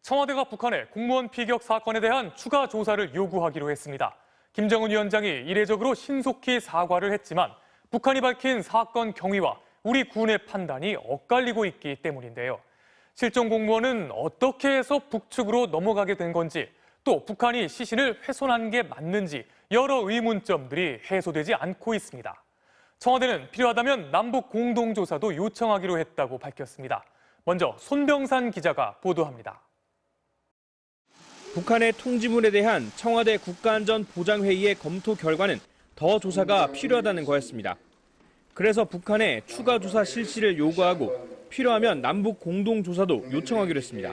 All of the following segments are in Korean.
청와대가 북한의 공무원 피격 사건에 대한 추가 조사를 요구하기로 했습니다. 김정은 위원장이 이례적으로 신속히 사과를 했지만 북한이 밝힌 사건 경위와 우리 군의 판단이 엇갈리고 있기 때문인데요. 실종 공무원은 어떻게 해서 북측으로 넘어가게 된 건지, 또 북한이 시신을 훼손한 게 맞는지 여러 의문점들이 해소되지 않고 있습니다. 청와대는 필요하다면 남북 공동조사도 요청하기로 했다고 밝혔습니다. 먼저 손병산 기자가 보도합니다. 북한의 통지문에 대한 청와대 국가안전보장회의의 검토 결과는 더 조사가 필요하다는 거였습니다. 그래서 북한에 추가 조사 실시를 요구하고 필요하면 남북 공동조사도 요청하기로 했습니다.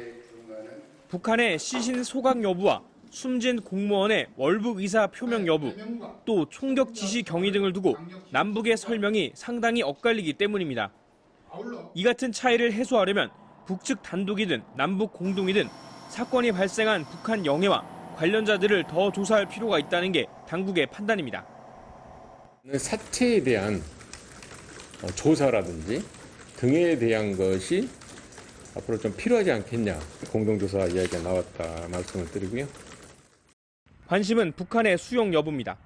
북한의 시신 소각 여부와 숨진 공무원의 월북 의사 표명 여부, 또 총격 지시 경위 등을 두고 남북의 설명이 상당히 엇갈리기 때문입니다. 이 같은 차이를 해소하려면 북측 단독이든 남북 공동이든 사건이 발생한 북한 영해와 관련자들을 더 조사할 필요가 있다는 게 당국의 판단입니다. 사체에 대한 조사라든지 등에 대한 것이 앞으로 좀 필요하지 않겠냐, 공동조사 이야기가 나왔다 말씀을 드리고요. 관심은 북한의 수용 여부입니다.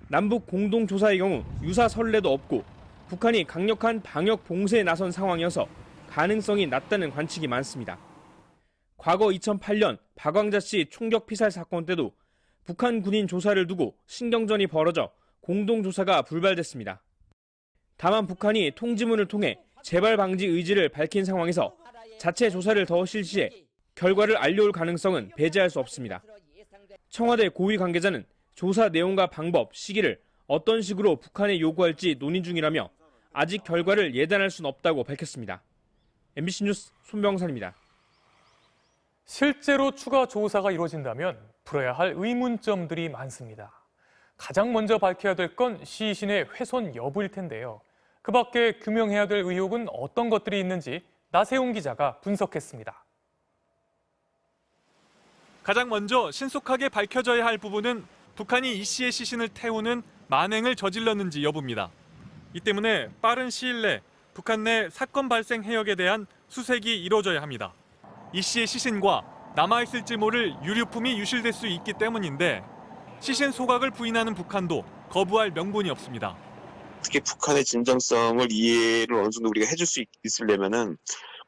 남북 공동조사의 경우 유사 선례도 없고 북한이 강력한 방역 봉쇄에 나선 상황이어서 가능성이 낮다는 관측이 많습니다. 과거 2008년 박광자 씨 총격 피살 사건 때도 북한 군인 조사를 두고 신경전이 벌어져 공동조사가 불발됐습니다. 다만 북한이 통지문을 통해 재발 방지 의지를 밝힌 상황에서 자체 조사를 더 실시해 결과를 알려올 가능성은 배제할 수 없습니다. 청와대 고위 관계자는 조사 내용과 방법, 시기를 어떤 식으로 북한에 요구할지 논의 중이라며 아직 결과를 예단할 수는 없다고 밝혔습니다. MBC 뉴스 손병산입니다. 실제로 추가 조사가 이루어진다면 풀어야 할 의문점들이 많습니다. 가장 먼저 밝혀야 될 건 시신의 훼손 여부일 텐데요. 그 밖에 규명해야 될 의혹은 어떤 것들이 있는지 나세훈 기자가 분석했습니다. 가장 먼저 신속하게 밝혀져야 할 부분은 북한이 이 씨의 시신을 태우는 만행을 저질렀는지 여부입니다. 이 때문에 빠른 시일 내 북한 내 사건 발생 해역에 대한 수색이 이루어져야 합니다. 이 씨의 시신과 남아있을지 모를 유류품이 유실될 수 있기 때문인데 시신 소각을 부인하는 북한도 거부할 명분이 없습니다. 특히 북한의 진정성을 이해를 어느 정도 우리가 해줄 수 있으려면은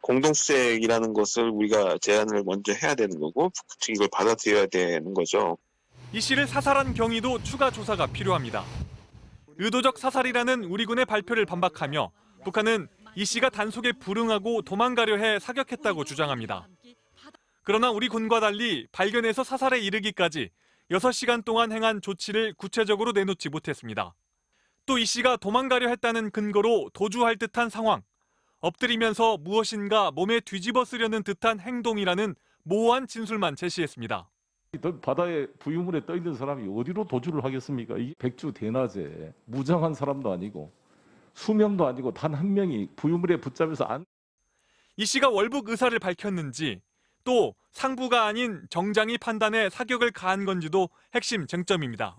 공동수색이라는 것을 우리가 제안을 먼저 해야 되는 거고 북측이 이걸 받아들여야 되는 거죠. 이 씨를 사살한 경위도 추가 조사가 필요합니다. 의도적 사살이라는 우리 군의 발표를 반박하며 북한은 이 씨가 단속에 불응하고 도망가려 해 사격했다고 주장합니다. 그러나 우리 군과 달리 발견해서 사살에 이르기까지 6시간 동안 행한 조치를 구체적으로 내놓지 못했습니다. 또 이 씨가 도망가려 했다는 근거로 도주할 듯한 상황, 엎드리면서 무엇인가 몸에 뒤집어 쓰려는 듯한 행동이라는 모호한 진술만 제시했습니다. 바다에 부유물에 떠 있는 사람이 어디로 도주를 하겠습니까? 이 백주대낮에 무장한 사람도 아니고 수명도 아니고 단 한 명이 부유물에 붙잡혀서 이 씨가 월북 의사를 밝혔는지 또 상부가 아닌 정장이 판단해 사격을 가한 건지도 핵심 쟁점입니다.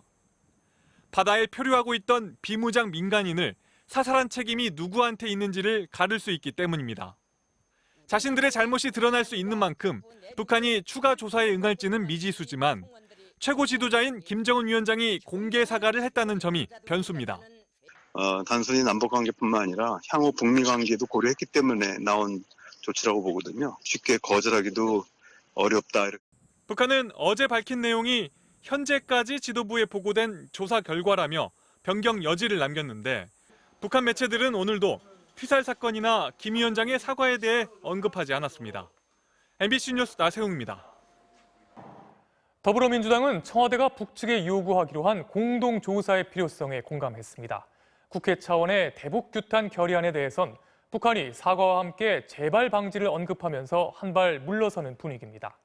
바다에 표류하고 있던 비무장 민간인을 사살한 책임이 누구한테 있는지를 가를 수 있기 때문입니다. 자신들의 잘못이 드러날 수 있는 만큼 북한이 추가 조사에 응할지는 미지수지만 최고 지도자인 김정은 위원장이 공개 사과를 했다는 점이 변수입니다. 단순히 남북관계뿐만 아니라 향후 북미관계도 고려했기 때문에 나온 조치라고 보거든요. 쉽게 거절하기도 어렵다. 북한은 어제 밝힌 내용이 현재까지 지도부에 보고된 조사 결과라며 변경 여지를 남겼는데 북한 매체들은 오늘도 피살 사건이나 김 위원장의 사과에 대해 언급하지 않았습니다. MBC 뉴스 나세웅입니다. 더불어민주당은 청와대가 북측에 요구하기로 한 공동조사의 필요성에 공감했습니다. 국회 차원의 대북 규탄 결의안에 대해선 북한이 사과와 함께 재발 방지를 언급하면서 한 발 물러서는 분위기입니다.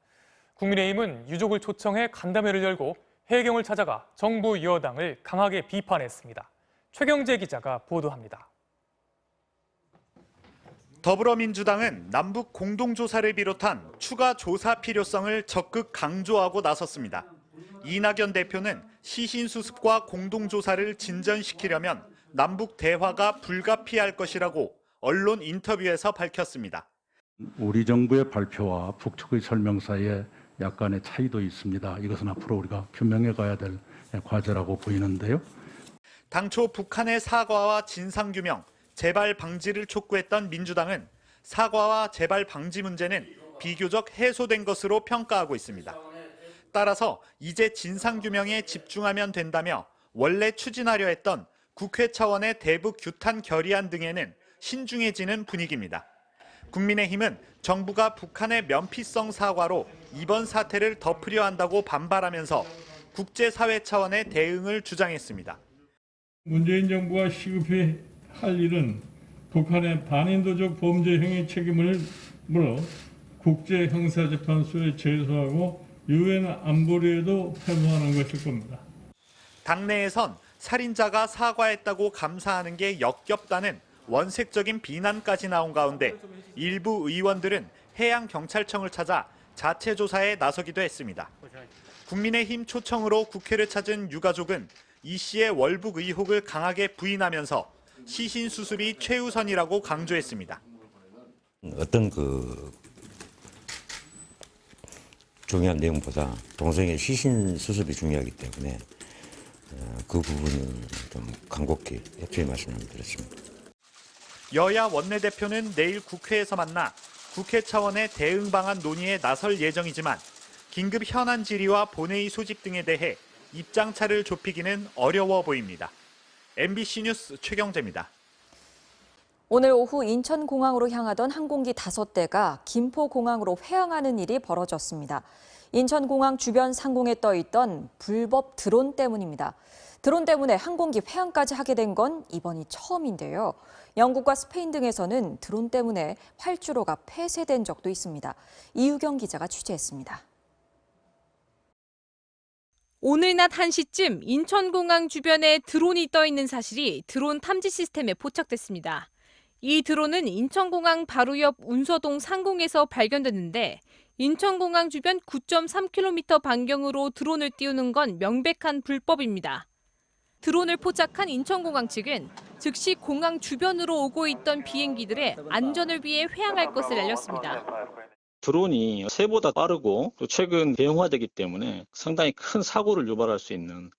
국민의힘은 유족을 초청해 간담회를 열고 해경을 찾아가 정부 여당을 강하게 비판했습니다. 최경재 기자가 보도합니다. 더불어민주당은 남북 공동조사를 비롯한 추가 조사 필요성을 적극 강조하고 나섰습니다. 이낙연 대표는 시신 수습과 공동조사를 진전시키려면 남북 대화가 불가피할 것이라고 언론 인터뷰에서 밝혔습니다. 우리 정부의 발표와 북측의 설명 사이에 약간의 차이도 있습니다. 이것은 앞으로 우리가 규명해 가야 될 과제라고 보이는데요. 당초 북한의 사과와 진상규명, 재발 방지를 촉구했던 민주당은 사과와 재발 방지 문제는 비교적 해소된 것으로 평가하고 있습니다. 따라서 이제 진상규명에 집중하면 된다며 원래 추진하려 했던 국회 차원의 대북 규탄 결의안 등에는 신중해지는 분위기입니다. 국민의힘은 정부가 북한의 면피성 사과로 이번 사태를 덮으려 한다고 반발하면서 국제사회 차원의 대응을 주장했습니다. 문재인 정부가 시급히 할 일은 북한의 반인도적 범죄 행위 책임을 물어 국제형사재판소에 제소하고 유엔 안보리에도 회부하는 것일 겁니다. 당내에선 살인자가 사과했다고 감사하는 게 역겹다는 원색적인 비난까지 나온 가운데 일부 의원들은 해양경찰청을 찾아 자체 조사에 나서기도 했습니다. 국민의힘 초청으로 국회를 찾은 유가족은 이 씨의 월북 의혹을 강하게 부인하면서 시신 수습이 최우선이라고 강조했습니다. 어떤 중요한 내용보다 동생의 시신 수습이 중요하기 때문에 그 부분은 좀 간곡히 협조의 말씀을 드렸습니다. 여야 원내대표는 내일 국회에서 만나 국회 차원의 대응 방안 논의에 나설 예정이지만 긴급 현안 질의와 본회의 소집 등에 대해 입장차를 좁히기는 어려워 보입니다. MBC 뉴스 최경재입니다. 오늘 오후 인천공항으로 향하던 항공기 5대가 김포공항으로 회항하는 일이 벌어졌습니다. 인천공항 주변 상공에 떠있던 불법 드론 때문입니다. 드론 때문에 항공기 회항까지 하게 된 건 이번이 처음인데요. 영국과 스페인 등에서는 드론 때문에 활주로가 폐쇄된 적도 있습니다. 이유경 기자가 취재했습니다. 오늘 낮 1시쯤 인천공항 주변에 드론이 떠 있는 사실이 드론 탐지 시스템에 포착됐습니다. 이 드론은 인천공항 바로 옆 운서동 상공에서 발견됐는데 인천공항 주변 9.3km 반경으로 드론을 띄우는 건 명백한 불법입니다. 드론을 포착한 인천공항 측은 즉시 공항 주변으로 오고 있던 비행기들의 안전을 위해 회항할 것을 알렸습니다. 드론이 새보다 빠르고 또 최근 대형화되기 때문에 상당히 큰 사고를 유발할 수 있는.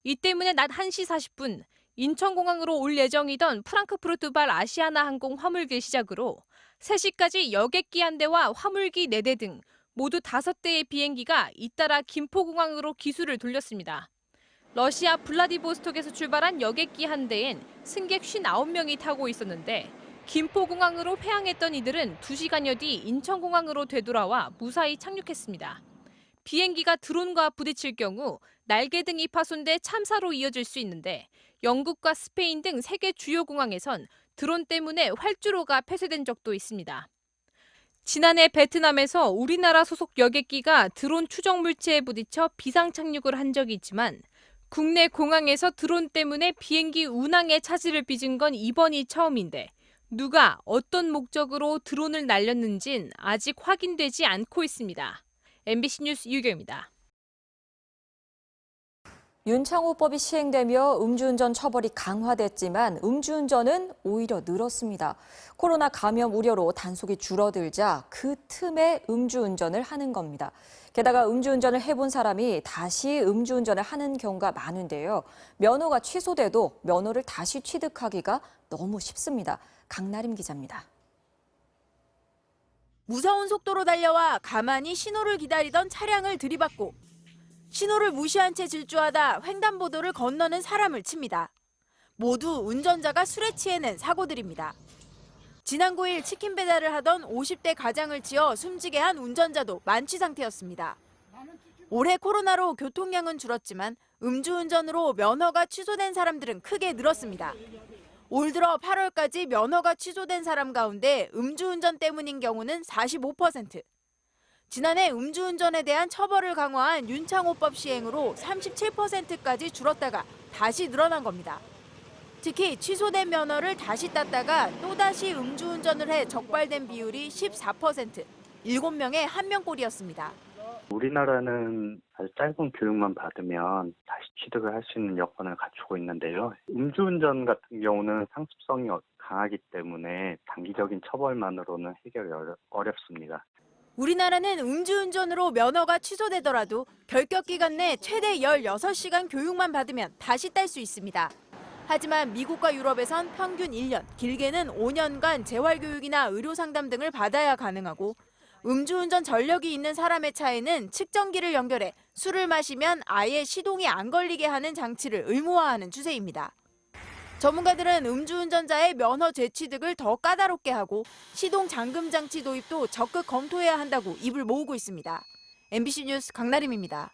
이 때문에 낮 1시 40분 인천공항으로 올 예정이던 프랑크푸르트발 아시아나항공 화물길 시작으로 3시까지 여객기 1대와 화물기 4대 등 모두 5대의 비행기가 잇따라 김포공항으로 기수를 돌렸습니다. 러시아 블라디보스톡에서 출발한 여객기 1대엔 승객 59명이 타고 있었는데 김포공항으로 회항했던 이들은 2시간여 뒤 인천공항으로 되돌아와 무사히 착륙했습니다. 비행기가 드론과 부딪힐 경우 날개 등이 파손돼 참사로 이어질 수 있는데 영국과 스페인 등 세계 주요 공항에선 드론 때문에 활주로가 폐쇄된 적도 있습니다. 지난해 베트남에서 우리나라 소속 여객기가 드론 추적 물체에 부딪혀 비상 착륙을 한 적이 있지만 국내 공항에서 드론 때문에 비행기 운항에 차질을 빚은 건 이번이 처음인데 누가 어떤 목적으로 드론을 날렸는진 아직 확인되지 않고 있습니다. MBC 뉴스 이유경입니다. 윤창호법이 시행되며 음주운전 처벌이 강화됐지만 음주운전은 오히려 늘었습니다. 코로나 감염 우려로 단속이 줄어들자 그 틈에 음주운전을 하는 겁니다. 게다가 음주운전을 해본 사람이 다시 음주운전을 하는 경우가 많은데요. 면허가 취소돼도 면허를 다시 취득하기가 너무 쉽습니다. 강나림 기자입니다. 무서운 속도로 달려와 가만히 신호를 기다리던 차량을 들이받고 신호를 무시한 채 질주하다 횡단보도를 건너는 사람을 칩니다. 모두 운전자가 술에 취해 낸 사고들입니다. 지난 9일 치킨 배달을 하던 50대 가장을 치어 숨지게 한 운전자도 만취 상태였습니다. 올해 코로나로 교통량은 줄었지만 음주운전으로 면허가 취소된 사람들은 크게 늘었습니다. 올 들어 8월까지 면허가 취소된 사람 가운데 음주운전 때문인 경우는 45%. 지난해 음주운전에 대한 처벌을 강화한 윤창호법 시행으로 37%까지 줄었다가 다시 늘어난 겁니다. 특히 취소된 면허를 다시 땄다가 또다시 음주운전을 해 적발된 비율이 14%, 7명에 1명꼴이었습니다. 우리나라는 아주 짧은 교육만 받으면 다시 취득을 할 수 있는 여건을 갖추고 있는데요. 음주운전 같은 경우는 상습성이 강하기 때문에 단기적인 처벌만으로는 해결이 어렵습니다. 우리나라는 음주운전으로 면허가 취소되더라도 결격 기간 내 최대 16시간 교육만 받으면 다시 딸 수 있습니다. 하지만 미국과 유럽에선 평균 1년, 길게는 5년간 재활교육이나 의료상담 등을 받아야 가능하고 음주운전 전력이 있는 사람의 차에는 측정기를 연결해 술을 마시면 아예 시동이 안 걸리게 하는 장치를 의무화하는 추세입니다. 전문가들은 음주운전자의 면허 재취득을 더 까다롭게 하고 시동 잠금 장치 도입도 적극 검토해야 한다고 입을 모으고 있습니다. MBC 뉴스 강나림입니다.